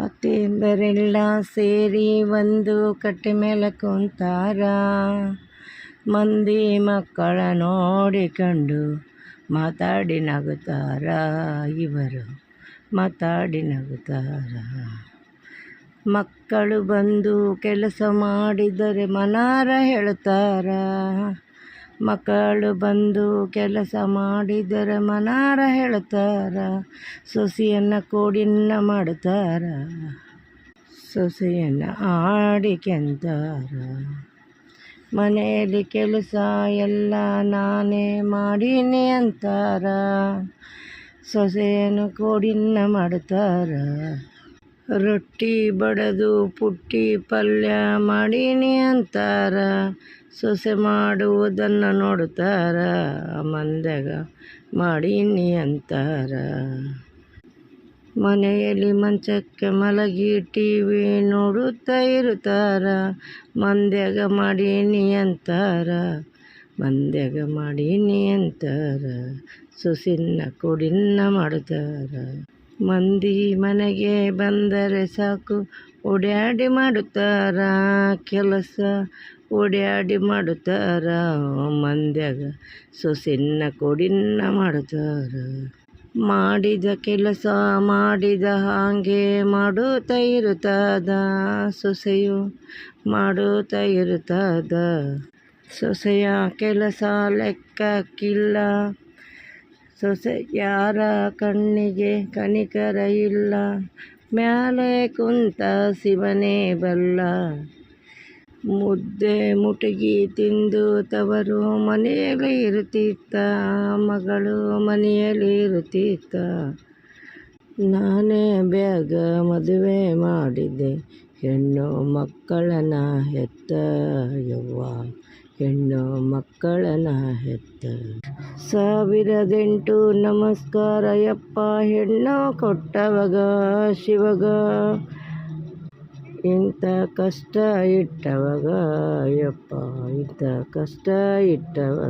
ಅತ್ತೆಂದರೆಲ್ಲ ಸೇರಿ ಒಂದು ಕಟ್ಟೆ ಮೇಲೆ ಕುಂತಾರ. ಮಂದಿ ಮಕ್ಕಳ ನೋಡಿಕೊಂಡು ಮಾತಾಡಿ ನಗುತ್ತಾರ. ಇವರು ಮಾತಾಡಿ ನಗುತ್ತಾರ. ಮಕ್ಕಳು ಬಂದು ಕೆಲಸ ಮಾಡಿದರೆ ಮನಾರ ಹೇಳ್ತಾರ. ಮಕ್ಕಳು ಬಂದು ಕೆಲಸ ಮಾಡಿದರೆ ಮನಾರ ಹೇಳ್ತಾರ. ಸೊಸೆಯನ್ನು ಕೋಡಿನ್ನ ಮಾಡ್ತಾರ. ಸೊಸೆಯನ್ನು ಆಡಿಕೆಂತಾರ. ಮನೆಯಲ್ಲಿ ಕೆಲಸ ಎಲ್ಲ ನಾನೇ ಮಾಡೀನಿ ಅಂತಾರ. ಸೊಸೆಯನ್ನು ಕೋಡಿನ್ನ ಮಾಡ್ತಾರ. ರೊಟ್ಟಿ ಬಡದು ಪುಟ್ಟಿ ಪಲ್ಯ ಮಾಡೀನಿ ಅಂತಾರ. ಸೊಸೆ ಮಾಡುವುದನ್ನು ನೋಡ್ತಾರ. ಮಂದ್ಯಾಗ ಮಾಡೀನಿ ಅಂತಾರ. ಮನೆಯಲ್ಲಿ ಮಂಚಕ್ಕೆ ಮಲಗಿ ಟಿವಿ ನೋಡುತ್ತಾ ಇರ್ತಾರ. ಮಂದ್ಯಾಗ ಮಾಡೀನಿ ಅಂತಾರ. ಮಂದ್ಯಾಗ ಮಾಡೀನಿ ಅಂತಾರ. ಸೊಸಿನ್ನ ಕೋಡಿನ್ನ ಮಾಡ್ತಾರ. ಮಂದಿ ಮನೆಗೆ ಬಂದರೆ ಸಾಕು ಓಡ್ಯಾಡಿ ಮಾಡುತ್ತಾರ. ಕೆಲಸ ಓಡ್ಯಾಡಿ ಮಾಡುತ್ತಾರ. ಮಂದ್ಯಾಗ ಸೊಸಿನ್ನ ಕೋಡಿನ್ನ ಮಾಡ್ತಾರ. ಮಾಡಿದ ಕೆಲಸ ಮಾಡಿದ ಹಾಗೆ ಮಾಡುತ್ತಾ ಇರುತ್ತದ. ಸೊಸೆಯು ಮಾಡುತ್ತಾ ಇರುತ್ತದ. ಸೊಸೆಯ ಕೆಲಸ ಲೆಕ್ಕಕ್ಕಿಲ್ಲ. ಸೊಸೆ ಯಾರ ಕಣ್ಣಿಗೆ ಕನಿಕರ ಇಲ್ಲ. ಮ್ಯಾಲೆ ಕುಂತ ಶಿವನೇ ಬಲ್ಲ. ಮುದ್ದೆ ಮುಟಗಿ ತಿಂದು ತವರು ಮನೆಯಲ್ಲಿ ಇರುತ್ತಿತ್ತ. ಮಗಳು ಮನೆಯಲ್ಲಿ ಇರುತ್ತಿತ್ತ. ನಾನೇ ಬೇಗ ಮದುವೆ ಮಾಡಿದ್ದೆ. ಹೆಣ್ಣು ಮಕ್ಕಳನ್ನ ಹೆತ್ತ ಯವ್ವ. ಹೆಣ್ಣು ಮಕ್ಕಳನ್ನ ಹೆತ್ತ. 1008 ನಮಸ್ಕಾರ ಯಪ್ಪ. ಹೆಣ್ಣು ಕೊಟ್ಟವಗ ಶಿವಗ. ಇಂಥ ಕಷ್ಟ ಇಟ್ಟವಗ ಯಪ್ಪ. ಇಂಥ ಕಷ್ಟ ಇಟ್ಟವಗ.